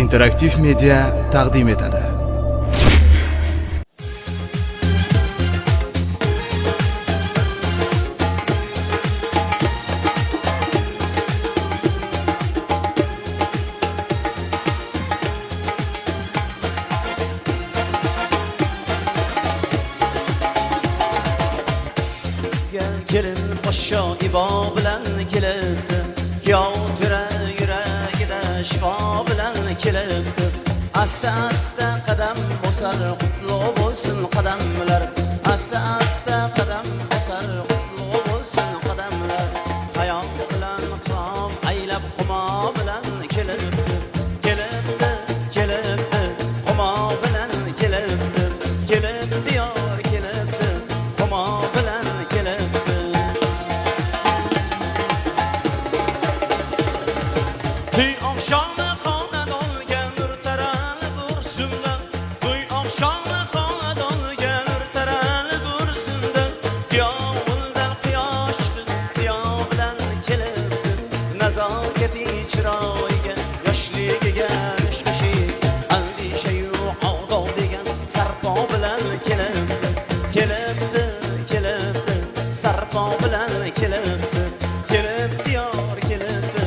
interaktiv media taqdim etadi. Kelin poshsho ibo bilan kelibdi, kuyov tura yuragida shifo bilan kelibdi. Asta asta qadam bosar, qutlug' bo'lsin qadamlar. Asta asta qadam bosar, qutlug' bo'lsin qadamlar. Hayo bilan qirom aylab xumo bilan kelibdi, kelibdi, kelibdi, xumo bilan kelibdi, kelibdi yor kelibdi, xumo bilan kelibdi. To'y oqshomi xonadonga nur taralib ursinda, to'y oqshomi xonadonga nur taralib ursinda. Kuyovundan quyosh chiqib ziyo bilan kelibdi, nazokati chiroyiga yoshligiga ishqishi andishayu odob degan sarpo bilan kelibdi, kelibdi, kelibdi, sarpo bilan kelibdi, kelibdi yor kelibdi,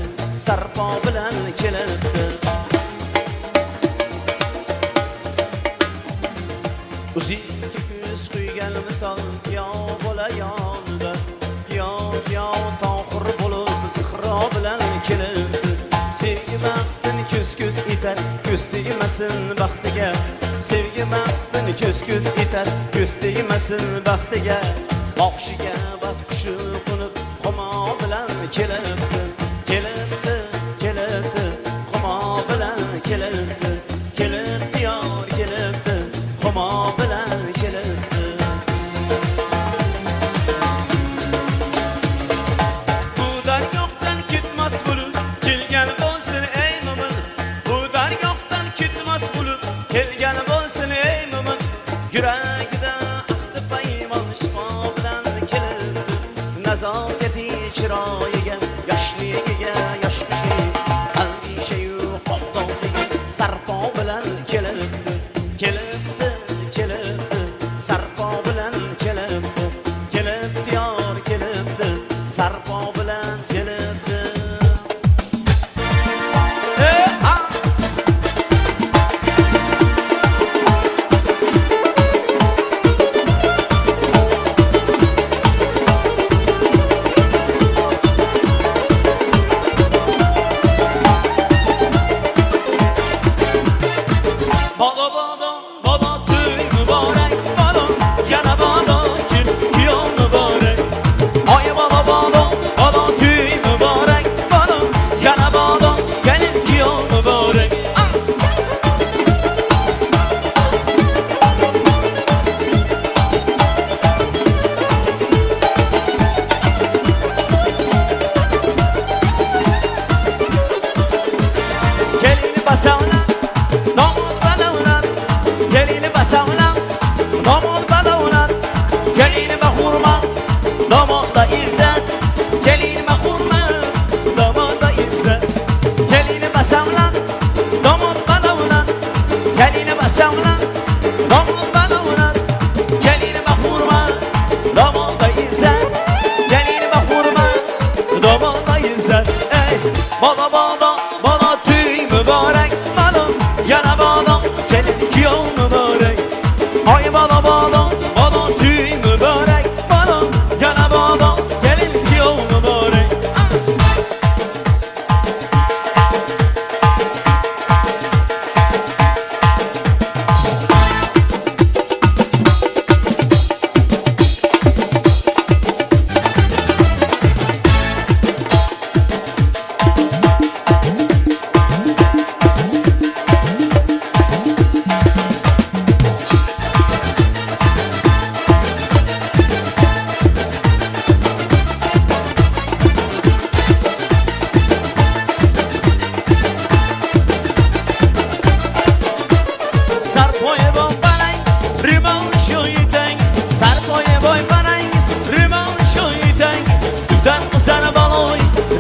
sarpo bilan kelibdi. O'ziga ko'z quygan misol kuyov bola yonida, kuyov tohir bo'lib zihro bilan kelibdi. Sevgi baxtini ko'z etar, ko'z tegmasin baxtiga. Sevgi baxtini ko'z etar, ko'z tegmasin baxtiga. Oqshiga bat qushi qo'nib xumo bilan kelibdi, kelibdi, kelibdi, xumo bilan kelibdi, kelibdi yor kelibdi, xumo bilan kelibdi. Bu dargohdan ketmas bo'lib kelgan bo'lsin ey mo'min, bu dargohdan ketmas bo'lib kelgan bo'lsin ey mo'min. Yuragida ahdi paymon shifo bilan kelibdi, nazokati chiroyiga yoshligiga yoshqishi andishayu odob degan sarpo bilan kelibdi, kelibdi, kelibdi, sarpo bilan kelibdi, kelibdi yor kelibdi, sarpo bilan kelibdi. Bado bado bado to'y muborak, bado yana bado kuyov muborak. Oy bado bado bado to'y muborak, bado yana bado kelin kuyov muborak. Kelini basavla nomod badavlat, kelini basavla nomod badavlat, kelini bahurma nomodda izzat, kelini bahurma nomodda izzat. Kelini basavla nomod badavlat, kelini basavla nomod badavlat, kelini bahurma nomodda izzat, kelini bahurma nomodda izzat. Ey bado bado bado to'y muborak, bado yana bado kelin kuyov muborak. Oy bado bado bado to'y muborak, bado yana bado kelin kuyov muborak.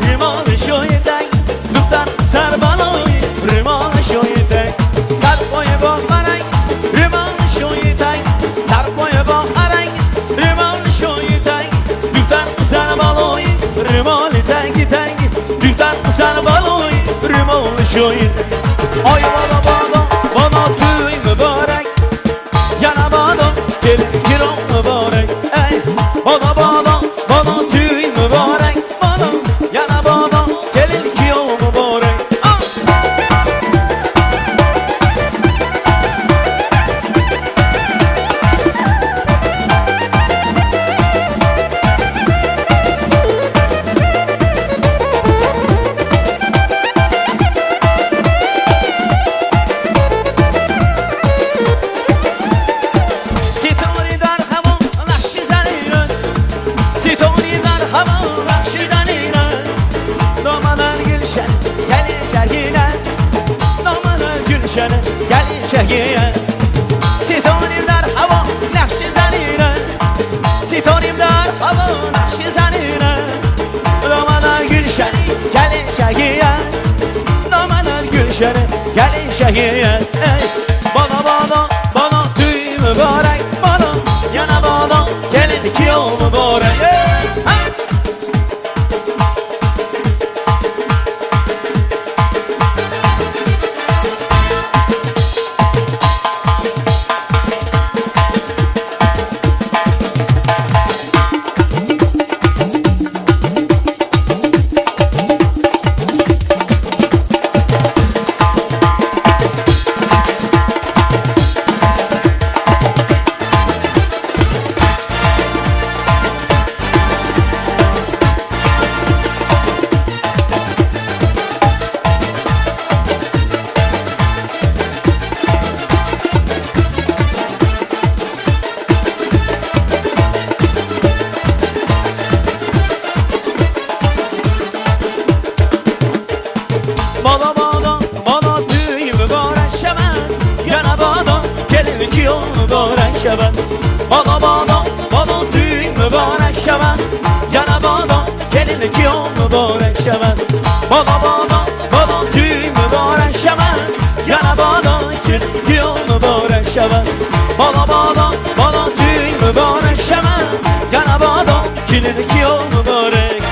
Rimon shoyidang, duxtan sarbaloy, rimon shoyitang sarpoy bog'larangiz rimon shoyitang sarpoy bog'larangiz rimon shoyitang duftar qizar baloy rimon tangi tangi duftar qizar baloy rimon shoyitang oy bola bola bola to'y muborak yana bola kelin kirom muborak ey bola bola bola to'y muborak bola yana bola kelin kirom muborak gelin şehir Sitorimler hava nakşi zaniniz Sitorimler hava nakşi zaniniz Romanın gülşeni gelin şehir Romanın gülşeni gelin şehir Bana bana bana düğün mübarek Bana yana bana gelin ki yol mübarek şaban Bana bana bana düğün mübarek şaban Yana bana gelin ki o mübarek şaban Bana bana bana düğün mübarek şaban Yana bana gelin ki o mübarek şaban Bana bana bana düğün mübarek şaban Yana bana gelin ki o mübarek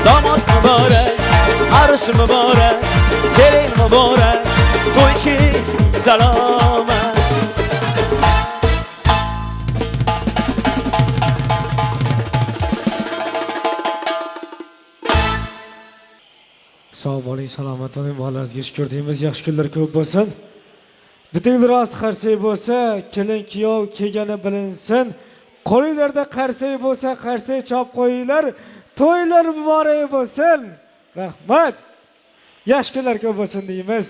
Damat mübarek arız mübarek Gelin mübarek bu için selamet Sağ olun, selamet olun. Vallarizga shukr deymiz. Yaxshi kunlar ko'p bo'lsin. Bitta rost qarsak bo'lsa, kelin kuyov kelgani bilinsin. Qo'linglarda qarsak bo'lsa, qarsak chop qo'yinglar. To'ylar muborak bo'lsin. Rahmat. Yaxshi kunlar ko'p bo'lsin deymiz.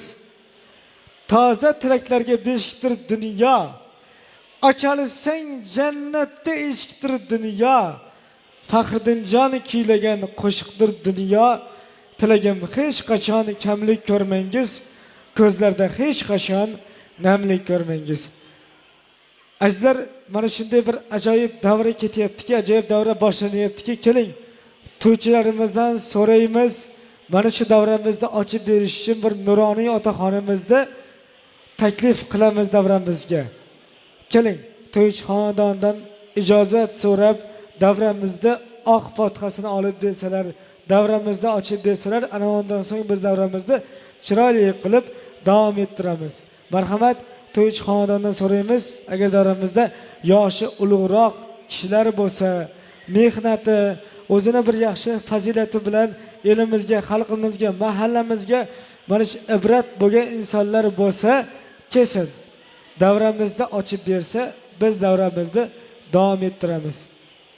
Toza tilaklarga beshikdir dunyo. Ochalsang jannatga eshikdir dunyo. Faxriddinjon kuylagan qo'shiqdir dunyo. Tilagim hech qachon kamlik ko'rmangiz, ko'zlarda hech qachon namlik ko'rmangiz. Azizlar, mana shunday bir ajoyib davra ketyaptiki, ajoyib davra boshlanyaptiki, keling, to'ychilarimizdan so'raymiz, mana shu davramizni ochib berish uchun bir nuroniy otaxonimizda taklif qilamiz davramizga. Keling, to'ychi xonadondan ijozat so'rab, davramizda oq fotihasini olib bersalar, davramizda ochib bersalar, ana undan so'ng biz davramizni chiroyli qilib davom ettiramiz. Marhamat, to'ychi xonadondan so'raymiz, agar davramizda yoshi ulug'roq kishilar bo'lsa, mehnati, o'zini bir yaxshi fazilati bilan elimizga, xalqimizga, mahallamizga mana shu ibrat bo'lgan insonlar bo'lsa, kelsin. Davramizda ochib bersa, biz davramizni davom ettiramiz.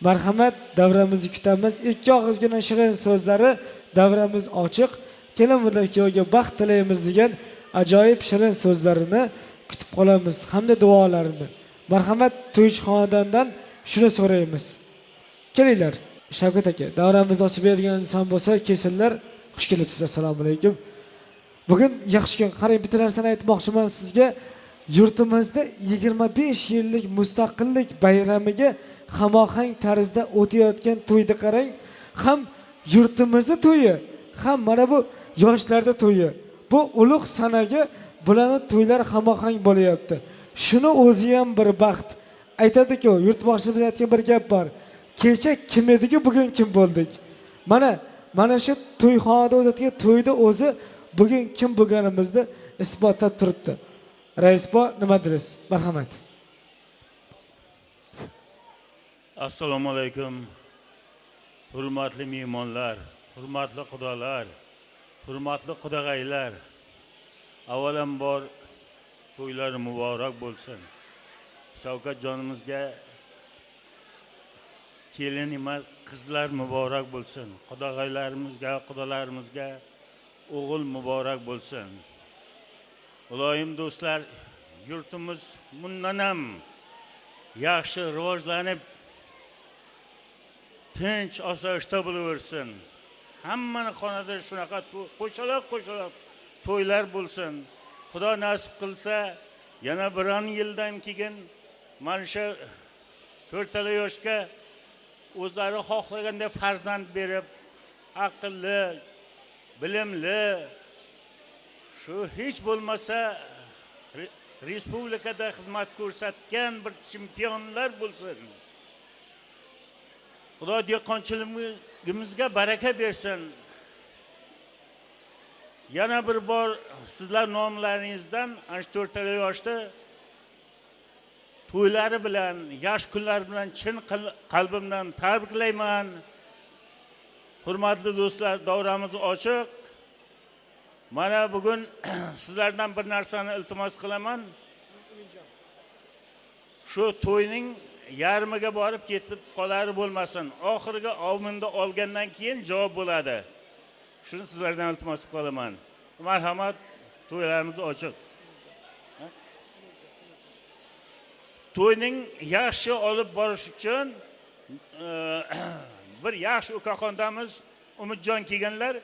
Marhamat, davramizni kutamiz. Ikki og'izgina shirin so'zlari, davramiz ochiq. Kelin bilan kuyovga baxt tilaymiz degan ajoyib shirin so'zlarini kutib qolamiz hamda duolarini. Marhamat, to'ychi xonadondan shuni so'raymiz. Kelinglar, Shavkat aka, davramizni ochib beradigan inson bo'lsa, kelsinlar. Xush kelibsiz. Assalomu alaykum. Bugun yaxshi kun. Qarang, bitta narsani aytmoqchiman sizga. Yurtimizda 25 yillik mustaqillik bayramiga hamohang tarzda o'tayotgan to'yni qarang. Ham yurtimizda to'yi, ham mana bu yoshlarda to'yi. Bu ulug' sanaga bularning to'ylar hamohang bo'lyapti. Shuni o'zi ham bir baxt. Aytadi-ku, yurtboshimiz aytgan bir gap bor. Kecha kim ediki, bugun kim bo'ldik? Mana shu to'yxonada o'tadigan to'yda o'zi bugun kim bo'lganimizni isbotlab turibdi. Raisbo, nima deysiz? Marhamat. Assalomu alaykum. Hurmatli mehmonlar, hurmatli xudolar, hurmatli qudag'aylar. Avvalambor to'ylar muborak bo'lsin. Shavkat jonimizga kelin emas, qizlar muborak bo'lsin. Qudag'aylarimizga, qudalarimizga o'g'il muborak bo'lsin. Iloyim do'stlar, yurtimiz bundan ham yaxshi rivojlanib, tinch osoyishta bo'laversin. Hammani xonada shunaqa qo'shaloq to'ylar bo'lsin. Xudo nasib qilsa, yana bir yildan keyin mana shu 4 yoshga o'zlari xohlaganda farzand berib, aqlli, bilimli, shu hech bo'lmasa respublikada xizmat ko'rsatgan bir chempionlar bo'lsin. Xudo dehqonchiligimizga baraka bersin. Yana bir bor sizlar nomlaringizdan ana shu 4 yoshda to'ylari bilan, yosh kunlar bilan chin qalbimdan tabriklayman. Hurmatli do'stlar, davramiz ochiq. Mana bugun sizlardan bir narsani iltimos qilaman. Shu to'yning yarmiga borib ketib qolari bo'lmasin. Oxirgi ominda olgandan keyin javob bo'ladi. Shuni sizlardan iltimos qilaman. Marhamat, to'ylarimiz ochiq. To'yning yaxshi olib borish uchun bir yaxshi ukaxondamiz Umidjon kelganlar.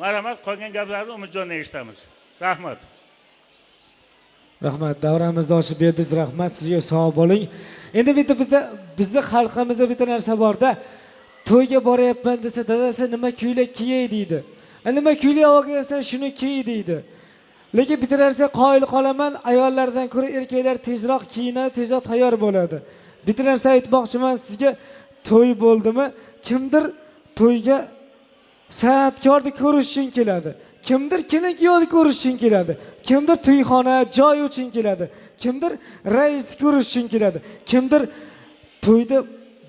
Marhamat, qolgan gaplarni Umidjondan eshitamiz. Rahmat. Rahmat, davramizni ochib berdingiz. Rahmat, sizga sog' bo'ling. Endi bitta bizning xalqimizda bitta narsa bor-da. To'yga boryapman desa, dadasi nima kuylar kiyay deydi. Nima kuylar olgansan, shuni kiy deydi. Lekin bitta narsa qoyil qolaman, ayollardan ko'ra erkaklar tezroq kiyinadi, tezroq tayyor bo'ladi. Bitta narsa aytmoqchiman sizga, to'y bo'ldimi, kimdir to'yga san'atkorni ko'rish uchun keladi. Kimdir kelin-kuyovni ko'rish uchun keladi. Kimdir to'yxona, joy uchun keladi. Kimdir rais ko'rish uchun keladi. Kimdir to'yda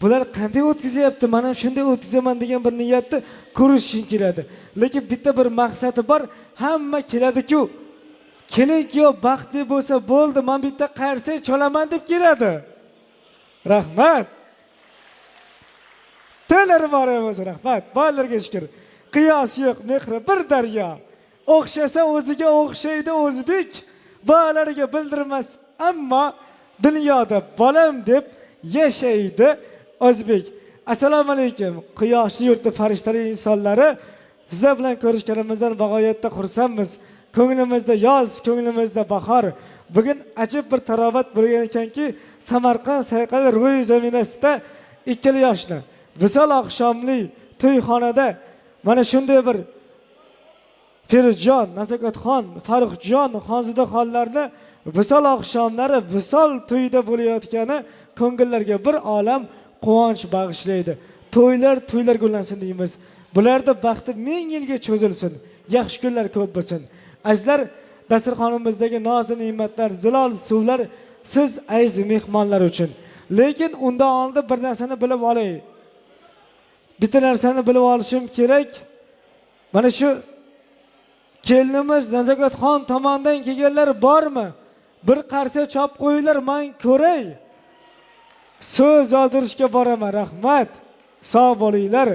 bular qanday o'tkazyapti, men ham shunday o'tkazaman degan bir niyatni ko'rish uchun keladi. Lekin bitta bir maqsadi bor, hamma keladi-ku. Kelin-kuyov baxtli bo'lsa bo'ldi, men bitta qarsak cholaman deb keladi. Rahmat. To'ylari bor emas, rahmat. Bolalarga shukr. Qiyos yo'q, mehri bir daryo. O'xshasa o'ziga o'xshaydi o'zbek, bolalariga bildirmas, ammo dunyoda bolam deb yashaydi o'zbek. Assalomu alaykum, quyoshli yurtning farishtali insonlari. Sizlar bilan ko'rishganimizdan bag'oyatda xursandmiz. Ko'nglimizda yoz, ko'nglimizda bahor. Bugun ajib bir tarovat bo'lgan ekanki, Samarqand sayqal ro'y zaminasida 2 yoshni Visol oqshomli to'yxonada mana shunday bir Firjon, Nazokatxon, Farruxjon, Xonzidaxonlarni Visol oqshomlari, Visol to'yida bo'layotgani ko'ngillarga bir olam quvonch bag'ishlaydi. To'ylar gullansin deymiz. Bularda baxti 1000 yilga cho'zilsin. Yaxshi kunlar ko'p bo'lsin. Azizlar, dasturxonimizdagi noz ne'matlar, zilol suvlar siz aziz mehmonlar uchun. Lekin undan oldin bir narsani bilib olay. Bitta narsani bilib olishim kerak. Mana shu kelinimiz Nazokatxon tomonidan kelganlar bormi? Bir qarsa chop qo'yinglar, men ko'ray. So'z oldirishga boraman. Rahmat. Sog' bo'linglar.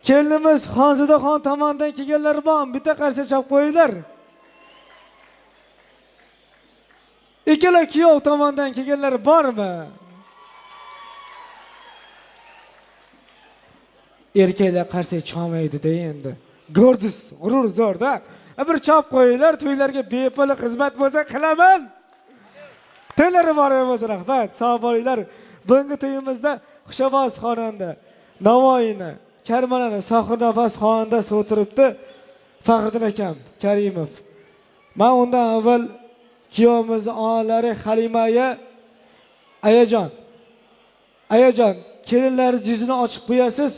Kelinimiz Xonzidaxon tomonidan kelganlar bormi? Bitta qarsa chop qo'yinglar. Ikkala kuyov tomonidan kelganlar bormi? Erkaklar qarsa cholmaydi-da endi. Go'rdis, g'urur zo'rda. Bir chop qo'yinglar, to'ylarga bepul xizmat bo'lsa qilaman. To'ylari bor emas, rahmat. Sog' bo'linglar. Bugungi to'yimizda xushovoz xonanda, Navoiyni, Karmanani, Sohirnafas xonanda o'tiribdi. Faxriddin akam Karimov. Men undan avval kuyovimiz onalari Halimaya Ayajon, kelinlaringiz yuzini ochib qo'yasiz.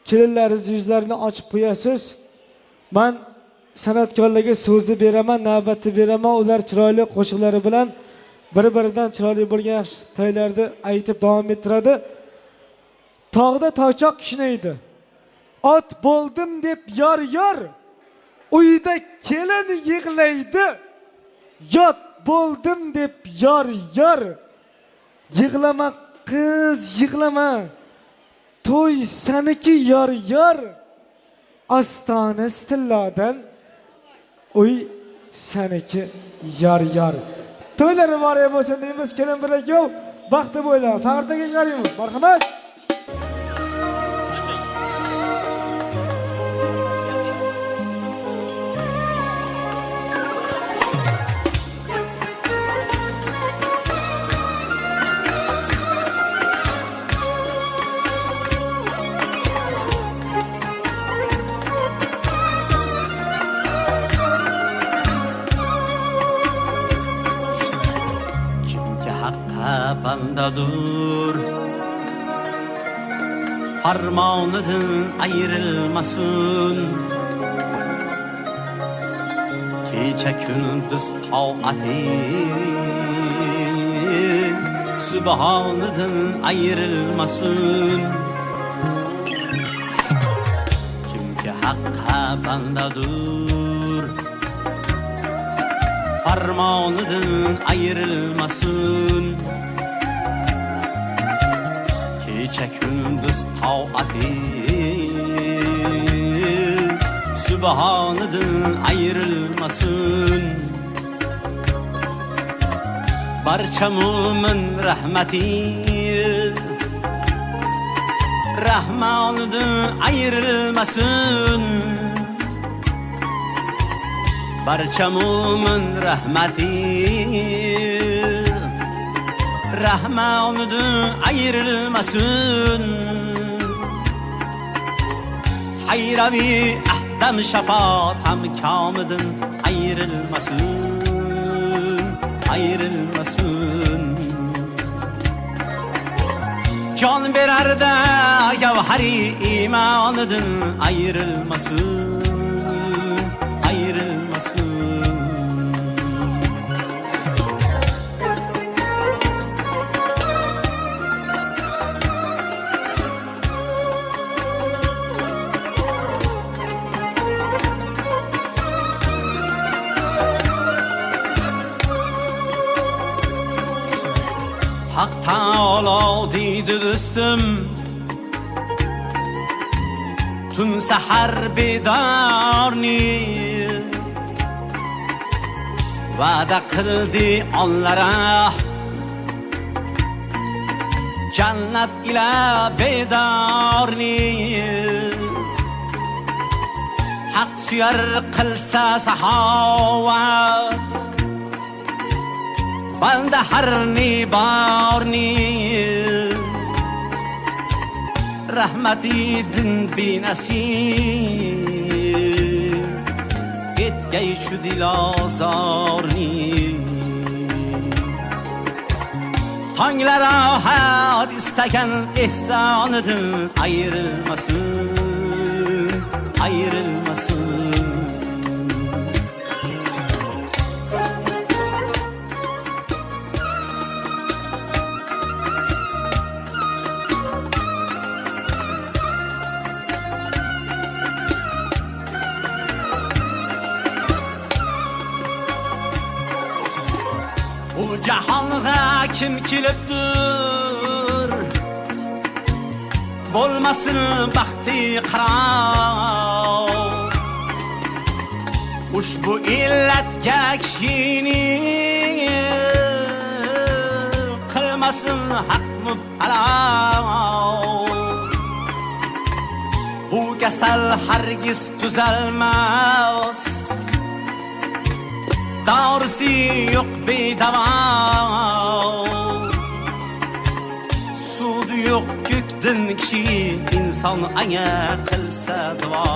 Kelinlaringiz yuzlarini ochib qo'yasiz. Men san'atkorlarga so'zni beraman, navbatni beraman. Ular chiroyli qo'shiqlari bilan bir-biridan chiroyli bo'lgan yaxshi to'ylarni aytib davom ettiradi. Tog'da toychoq kishnaydi. Ot bo'ldim deb yor, uyda kelin yig'laydi. Yot bo'ldim deb yor, yig'lama qiz, yig'lama. To'y saniki yor, ostona stilladan uy saniki yor. To'ylari bor bo'lsin deymiz, kelin birga yo'q. Baxti bo'ylar. Faqirdaga qaraymiz. Marhamat. Bandadur farmonidan ayrilmasin, kecha kunduz toatin subhonidan ayrilmasin. Kimki haqqa bandadur farmonidan ayrilmasin, kecha kunduz toatin subhonidan ayrilmasin. Barcha mo'min rahmati rahmonidan ayrilmasin. Barcha mo'min rahmati rahmonidan ayrilmasin. Hayravi ahdam shafoat ham komidan ayrilmasin. Jon berarda gavhari iymonidan ayrilmasin. Haq Taolo deydi do'stim, tun sahar bedorni va'da qildi onlara, jannat ila bedorni. Haq suyar qilsa saxovat, banda harni barni, rahmati din binasib, etgay shu dilozorni. Tonglar ahad istagan ehsonidan ayrilmasin. Bu jahonga kim kelibdir, bo'lmasin baxti qaro. Ushbu illatga kishini qilmasin haq mubtalo. Bu kasal hargiz tuzalmas, dorisi yo'q bedavo. Sudi yo'q ko'kdan kishi inson anga qilsa duo.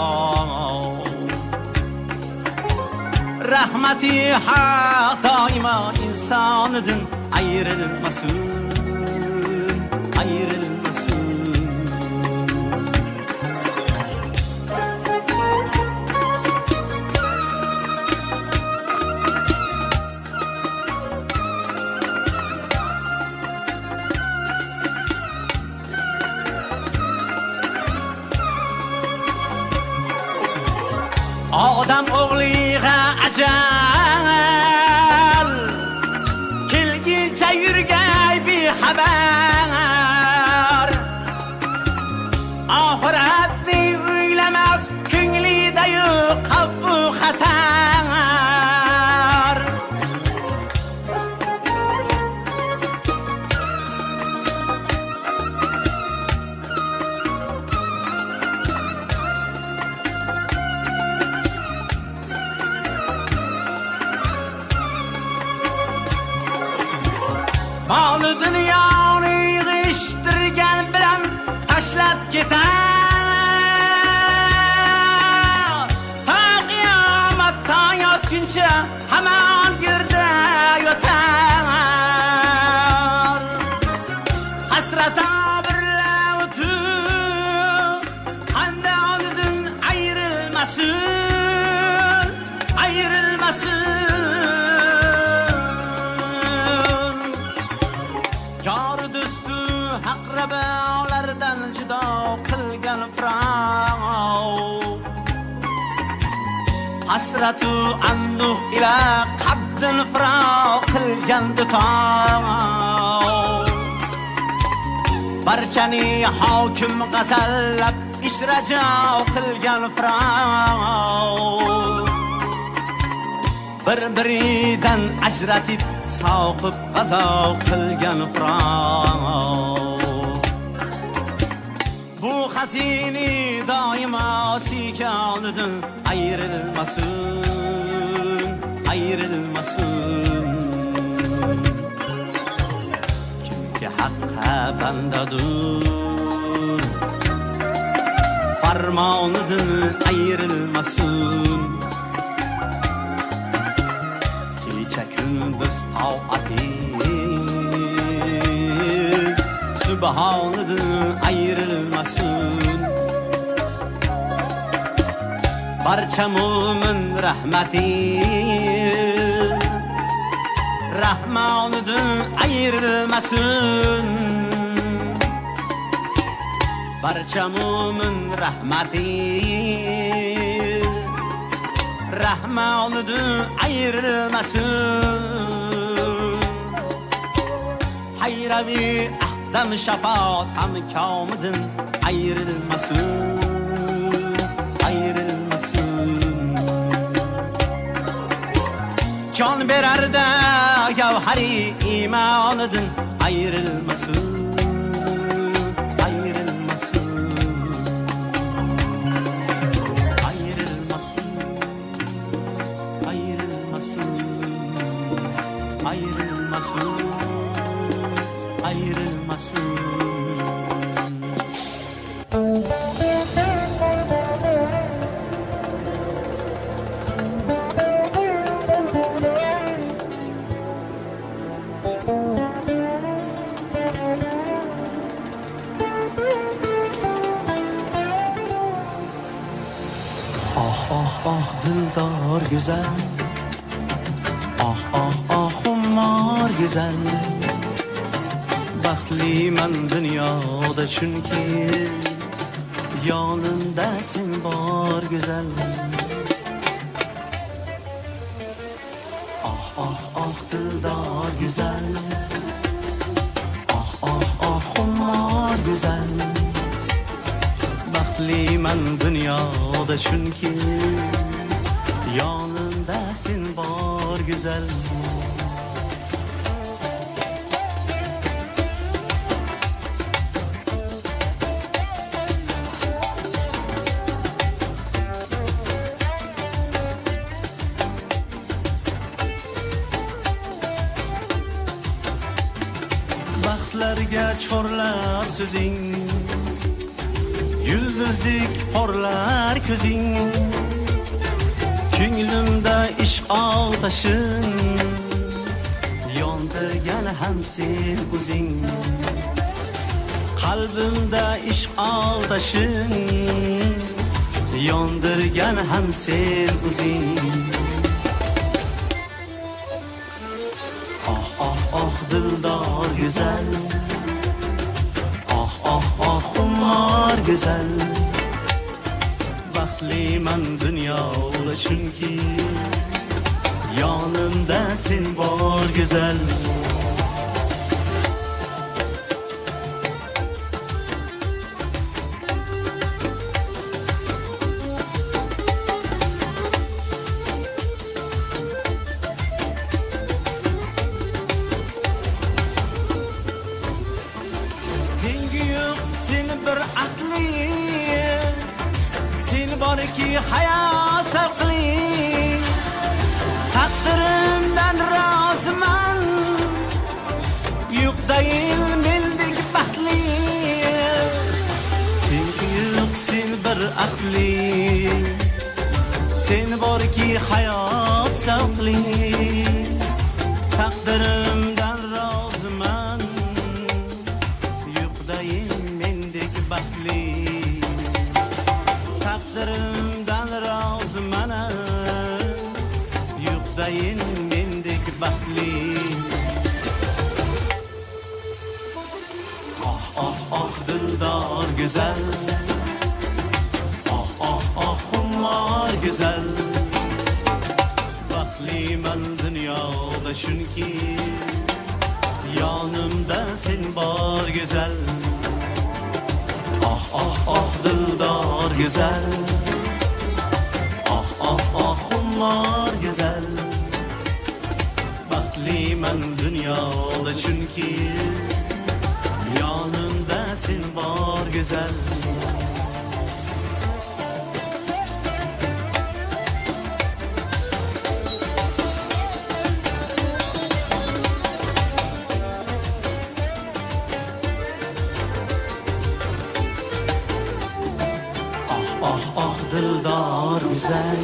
Rahmat rahmati haq doimo insonidan ayrilmasin, ayrilmasin. Odam o'g'liga ajal kelguncha yurgay bexabar. Oxiratni o'ylamas ko'nglida yo'q xavf-u xatar. Mol dunyoni yig'ishtirgan bilan tashlab ketar. Ta qiyomat tong otguncha hamon yerda yotar. Hasrata birla o'tib qanday olidin ayrilmasin, ayrilmasin. Yor do'stu haqrabalardan judo qilgan firoq. Hasratu anduh ila qaddin firoq qilgan dutoq. Barchani hokim g'azallab ishrajo qilgan firoq. Bir-biridan ajratib soqib g'azo qilgan firoq. Bu xazini doimo suykonidan ayrilmasin, ayrilmasin. Kimki haqqa bandadur farmonidan ayrilmasin. Biz toati subhonidan ayrilmasin. Barcha mo'min rahmati rahmonidan ayrilmasin. Barcha mo'min rahmati rahmonidan ayrilmasin. Hayravi ahdam shafoat hamkomidan ayrilmasin, ayrilmasin. Jon berarda gavhari iymonidan ayrilmasin, ayrilmasin. Ayrılmasın, ayrılmasın. Ah ah ah dildar güzel. Ah ah ah umar güzel. Baxtliman dunyoda chunki yonimda sen bor güzel. Ah ah ah dildor güzel. Ah ah ah umar güzel. Baxtliman dunyoda chunki yonimda sen bor güzel. Baxtlarga chorlar so'zing, yulduzdek porlar ko'zing. Ko'nglimda ishq otashin yondirgan ham sen o'zing. Qalbimda ishq otashin yondirgan ham sen o'zing. Oh oh oh dildor güzel, oh oh oh xumor güzel. Baxtliman dunyoda chunki yonimda sen bor güzel. Sen bir aqli, sen borki hayot saqli. Taqdirimdan roziman, yo'qdayin mendek baxtli. Sen bir aqli, sen borki hayot saqli. Taqdirimdan roziman, yo'qdayin baxtli. Taqdirimdan roziman, yo'qdayin mendek baxtli. Oh oh oh dildor güzel, oh oh oh xumor güzel. Baxtliman dunyoda chunki yonimda sen bor güzel. Oh oh oh dildor güzel, oh oh oh xumor güzel. Baxtliman dunyoda chunki yonimda sen bor güzel. Oh oh dildor güzel.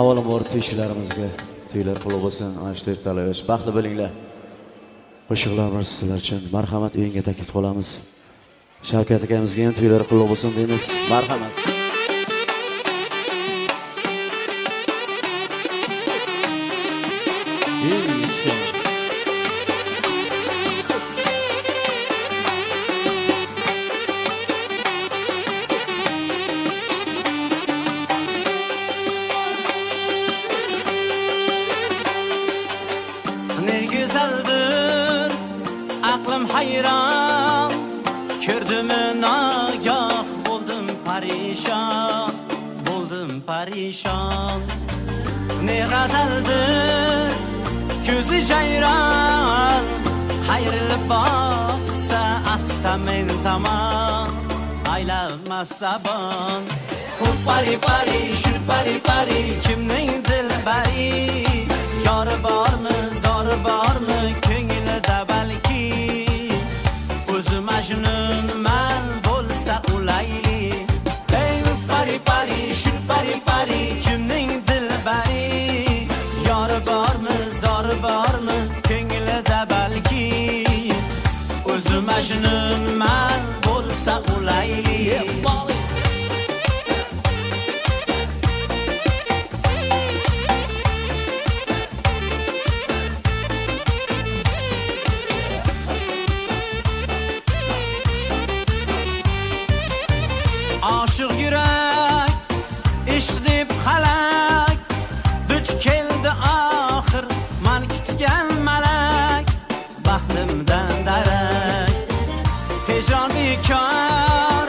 Avvalambor to'ychilarimizga to'ylar qutlug' bo'lsin. Anshtir talabash baxtli bo'linglar. Qo'shiqlarimiz sizlar uchun. Marhamat o'yinga taklif qilamiz. Shavkat akamizga ham to'ylar qutlug' bo'lsin deymiz. Marhamat. Güzeldir aklım hayran, gördüm nagah buldum perişan, buldum perişan. Ne gazeldir gözü cayran, hayırlı baksa asta men tamam, aylanmazsa ban. Pari pari şu pari pari kimning dilbari, yarı var mı zor var mı ko'nglida balki. O'zi majnun man bo'lsa ulayli. Ey pari pari şu pari pari kimning dilbari, yarı var mı zor var mı ko'nglida balki. O'zi majnun man bo'lsa ulayli. Aşık yürek işitib halak, duch keldi ahir man kutgan malak. Baxtimdan darak hijron bekor,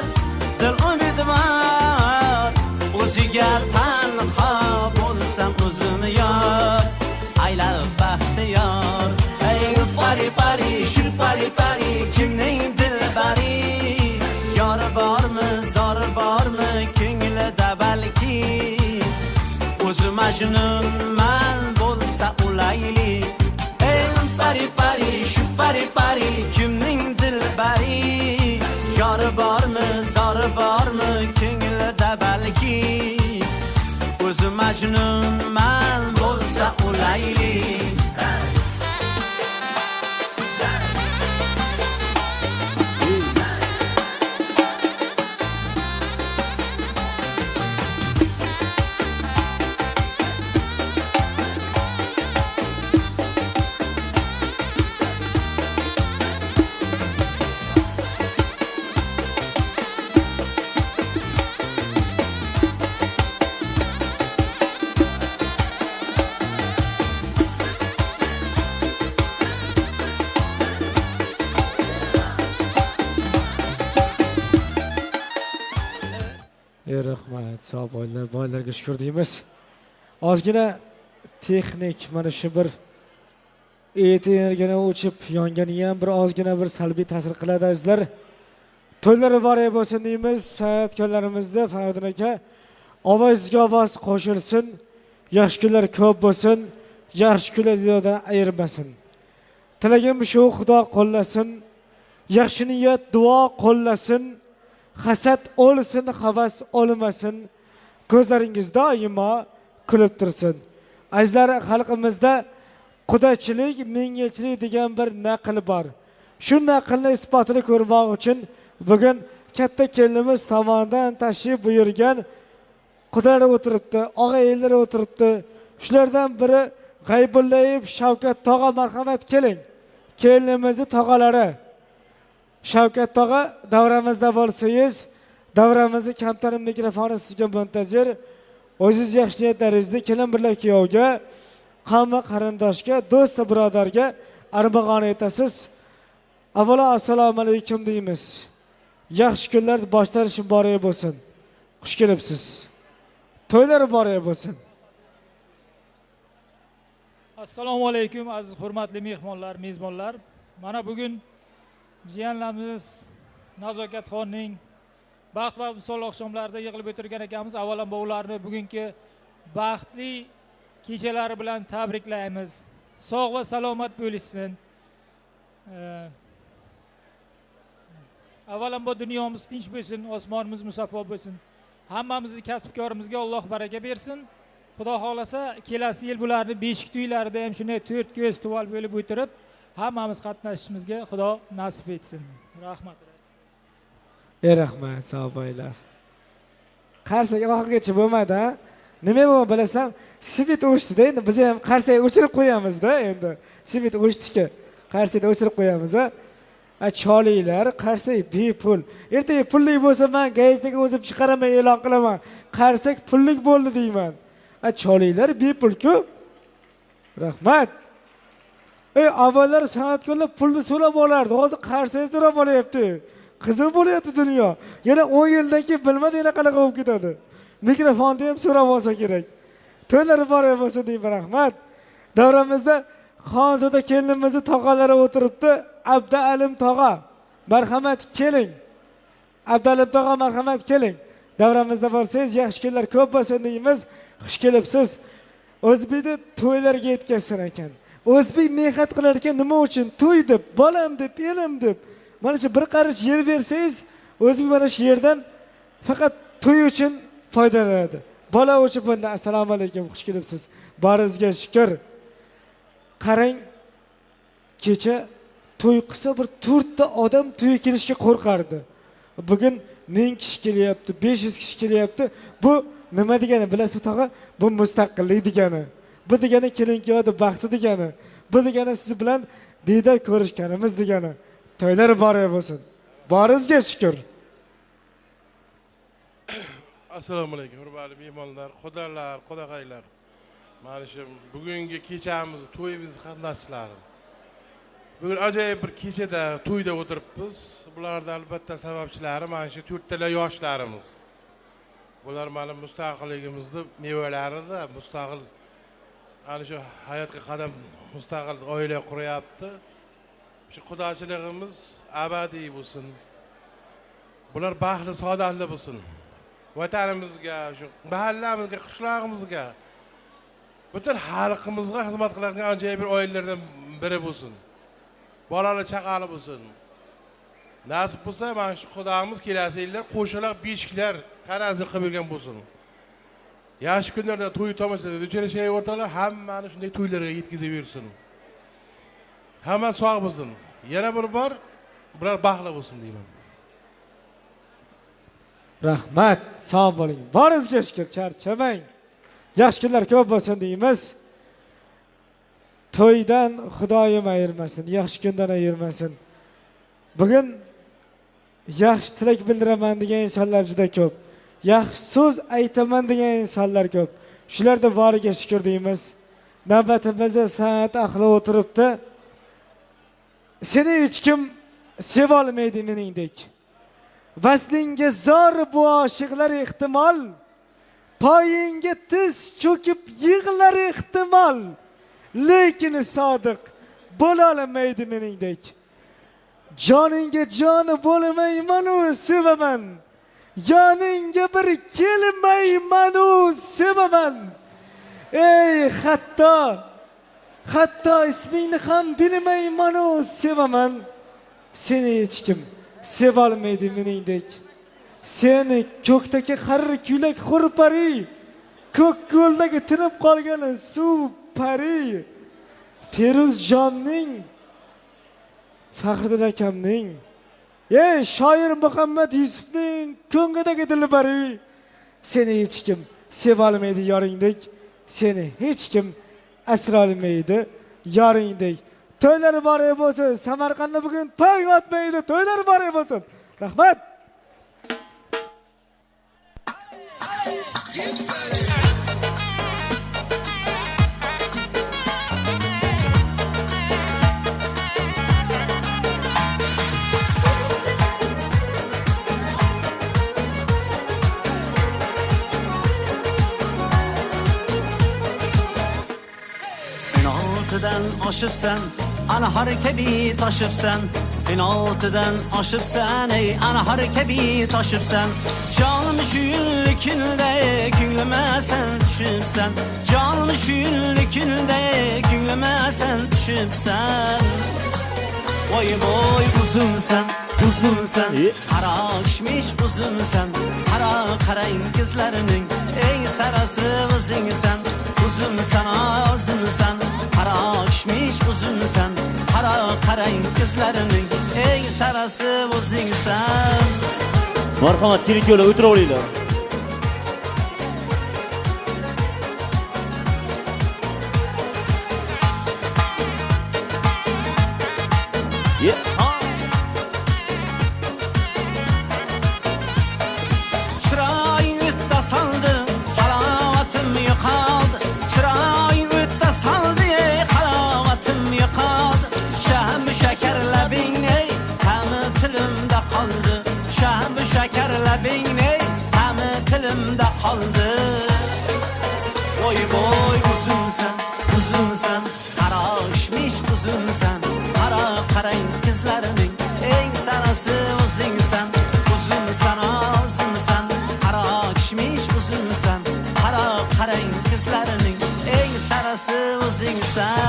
dil umidvor. O'ziga tanho bo'lsam o'zim yor, aylab baxtiyor. Ey pari pari şu pari pari kimning dilbari, yori bormi zor bormi ko'nglida balki. O'zi majnun man bo'lsa ulayli. Ey pari pari şu pari pari kimning dilbari, yori bormi zor bormi ko'nglida balki. o'zi Majnun man bo'lsa u Layli. Rahmat, sog' bo'linglar, boylarga shukr deymiz. Ozgina texnik mana shu bir energiyani o'chib yongani ham bir ozgina bir salbiy ta'sir qiladi azizlar. To'ylari boriy bo'lsin deymiz. San'atkorlarimizda Fardin aka ovozga ovoz qo'shilsin, yaxshi kunlar ko'p bo'lsin, yaxshi kunlar dunyodan ayirmasin. Tilagim shu, Xudo qo'llasin, yaxshi niyat duo qo'llasin. Hasad o'lsin, havas o'lmasin, ko'zlaringiz doimo kulib tursin. Azizlar, xalqimizda qudachilik, mingilchilik degan bir naql bor. Shu naqlni isbotini ko'rmoq uchun bugun katta kelinimiz tomonidan tashrif buyurgan qudalar o'tiribdi, og'aylar o'tiribdi. Shulardan biri G'aybullayev Shavkat tog'a, marhamat keling. Kelinimizni tog'alari Shavkat tog'a, davramizda bo'lsangiz, davramizni kamtarin mikrofoni sizga muntazir. O'zingiz yaxshi niyatlaringizni kelin birlar kuyovga, hamma qarindoshga, do'st birodarga armag'on etasiz. Avvalo assalomu alaykum deymiz. Yaxshi kunlar boshlanishi muborak bo'lsin. Xush kelibsiz. To'ylar muborak bo'lsin. Assalomu alaykum aziz hurmatli mehmonlar, mezbonlar. Mana bugun jiyanlarimiz Nazokatxonning baxt va visol oqshomlarida yig'ilib o'tirgan ekanmiz. Avvalambor ularni bugungi baxtli kechalari bilan tabriklaymiz. Sog' va salomat bo'lishsin. Avvalambor dunyomiz tinch bo'lsin, osmonimiz musaffo bo'lsin. Hammamizni kasbkorimizga Alloh baraka bersin. Xudo xolasa kelasi yil bularni beshik to'ylarida ham shunday 4 ko'z tuval bo'lib o'tirib, hammamiz qatnashishimizga Xudo nasib etsin. Rahmat. Rahmat, sog' bo'linglar. Qarsaga oxirgacha bo'lmadi, ha? Nima bo'lsa bilasam, svit o'chdi-da, endi biz ham qarsaga o'chirib qo'yamiz-da, endi. Svit o'chdiki, qarsaga o'chirib qo'yamiz, ha? Cholinglar, qarsak bepul. Ertaga pullik bo'lsa, men gazetga o'zib chiqaraman, e'lon qilaman. Qarsak pullik bo'ldi deyman. Cholinglar bepul-ku. Rahmat. Avvallar san'atkorlar pulni so'rab olardi, hozir qarsak so'rab olyapti. Qiziq bo'lyapti dunyo. Yana 10 yildan keyin bilmadi yana qanaqa bo'lib ketadi. Mikrofonni ham so'rab olsa kerak. To'ylari bor bo'lsa deyman, rahmat. Davramizda Xonzoda kelinimizni tog'alari o'tiribdi. Abdualim tog'a, marhamat keling. Abdualim tog'a, marhamat keling. Davramizda bo'lsangiz, yaxshi kunlar ko'p bo'lsin deymiz. Xush kelibsiz. O'zbekda to'ylarga yetkazsin ekan. O'zbek mehnat qilar ekan, nima uchun? To'y deb, bolam deb, elim deb. Mana shu bir qarich yer bersangiz, o'zbek mana shu yerdan faqat to'y uchun foydalanadi. Bola uchun bundan assalomu alaykum, xush kelibsiz. Baringizga shukr. Qarang, kecha to'y qilsa bir 4 ta odam to'yga kelishga qo'rqardi. Bugun 1000 kishi kelyapti, 500 kishi kelyapti. Bu nima degani bilasiz tog'a? Bu mustaqillik degani. Bu degani kelin-kuyovni baxti degani. Bu degani siz bilan diydor ko'rishganimiz degani. To'ylar boriy bo'lsin. Boringizga shukr. Assalomu alaykum hurmatli mehmonlar, xudolar, qudag'aylar. Mana shu bugungi kechamiz, to'yimiz qatnashchilari. Bugun ajoyib bir kechada to'yda o'tiribmiz. Bularda albatta sababchilari mana shu 4 ta yoshlarimiz. Bular mana mustaqilligimizni mevalari-da, mustaqil ana shu hayotga qadam mustaqil oila quryapti. Shu xudochiligimiz abadiy bo'lsin. Bular baxtli, saodatli bo'lsin. Vatanimizga, shu mahallamizga, qishlog'imizga, butun xalqimizga xizmat qiladigan ajoyib bir oilalardan biri bo'lsin. Bolalar chaqali bo'lsin. Nasib bo'lsa, mana shu xudomiz kelasi yillar qo'shaloq beshiklar tanazil qilib bergan bo'lsin. Yaş günlerde to'y tomoshalarda o'chara shay o'rtalar hammani shunday to'ylarga yetkazaversin. Hamma sog' bo'lsin. Yana bir bor bular baxtli bo'lsin deyman. Rahmat, sog' bo'ling. Boringizga shukr, charchamang. Yaxshi kunlar ko'p bo'lsin deymiz. To'ydan Xudoyim ayirmasin, yaxshi kundan ayirmasin. Bugun yaxshi tilak bildiraman degan insonlar juda ko'p. Yaxshi so'z aytaman degan insonlar ko'p. Shularda boriga shukr deymiz. Navbatimizda san'at ahli o'tiribdi. Seni hech kim seva olmaydi meningdek. Vaslinga zor bu oshiqlar ehtimol. Poyinga tiz cho'kib yig'lar ehtimol. Lekin sodiq bo'la olmaydi meningdek. Joningga joni bo'lmayman u sevaman. Yoningga bir kelmayman u sevaman. Ey hatto ismingni ham bilmayman u sevaman. Seni hech kim seva olmaydi meningdek. Seni ko'kdagi har kuylak xurpari, ko'k ko'ldagi tinib qolgan suv pari. Feruzjonning, Faxriddin akamning, shoir Muhammad Yusufning ko'nglidagi dilbari. Seni hech kim seva olmaydi yoringdek. Seni hech kim asra olmaydi yoringdek. To'ylar bor bo'lsin. Samarqandda bugun to'y o'tmaydi. To'ylar bor bo'lsin. Rahmat. Penaltıdan aşıpsan, ana harkebi taşıpsan. Penaltıdan aşıpsan, ey ana harkebi taşıpsan. Canım şu günlükünde günlemesen düşüpsen. Canım şu günlükünde günlemesen düşüpsen. Vay vay uzunsan, uzunsan. Kara kişmiş uzunsan. Kara karayın kızlarının ey sarası uzunsan. Uzunsan, uzunsan. Kara kişmiş uzunsan. Kara karayın kızlarının ey sarası uzunsan. Marhamat, keling yo'la o'tiraveringlar. Çırayın ötte saldı, halavatım yıkaldı. Çırayın ötte saldı, halavatım yıkaldı. Şahım şekerle beni, tamı tilimde kaldı. Şahım şekerle beni, tamı tilimde kaldı. Oy boy uzunsan, uzunsan. Kara işmiş uzunsan. Kara karayın kızlarının en sarası uzunsan. Uzunsan, uzunsan. Kara kişmiş uzunsan. Kara karayın kızlarının en sarası uzunsan.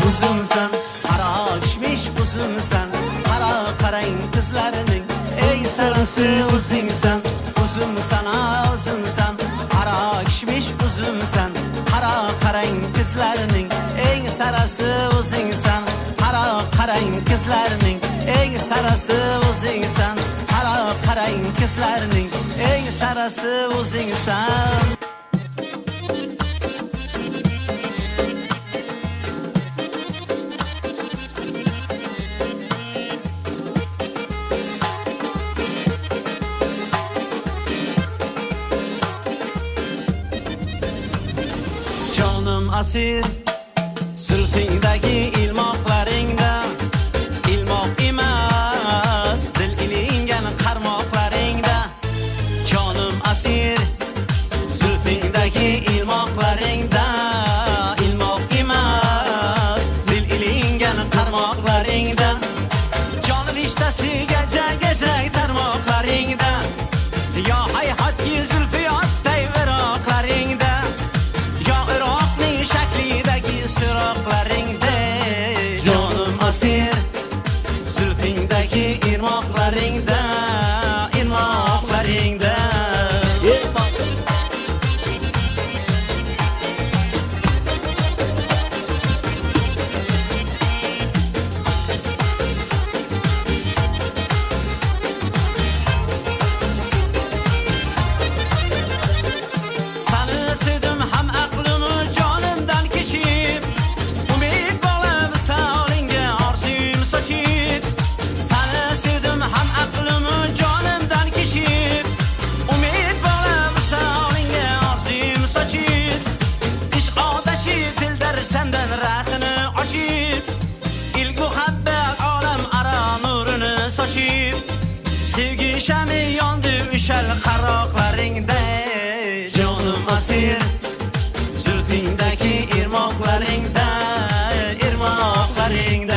Uzunsan, kara kişmiş uzunsan. Kara karayın kızlarının ey sarısı uzunsan. Uzunsan, uzunsan. Kara kişmiş uzunsan. Kara karayın kızlarının ey sarısı uzunsan. Kara karayın kızlarının ey sarısı uzunsan. Kara karayın kızlarının ey sarısı uzunsan. Canım asir, sırtındaki ilmaklarında. İlmak iman asir zulfingdagi irmoqlaringda irmoqlaringda senden rahatını açıp İlk muhabbet alem ara nurunu saçıp Sevgi şemi yandı üşel karaklarında Canım asir zülfindeki irmaklarında irmaklarında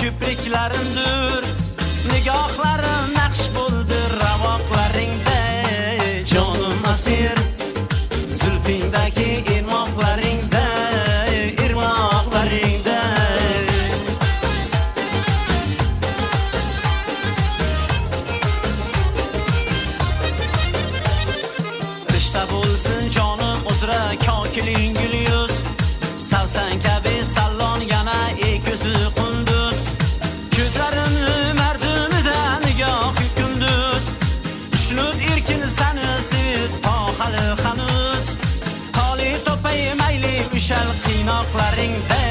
Küpriklarimdir Nigohlarim naqsh bo'ldi ravoqlaringda Jonim asir zulfingdagi irmoqlaringda irmoqlaringda Rishta bo'lsin jonim uzra kokiling gul yuz Savsan kabi sallon yana ko'zi qunduz Gözlerimni merdimidan nigohi kunduz Tushunib erkin sani sevib hali hanuz Toli topay mayli o'shal qiynoqlaringda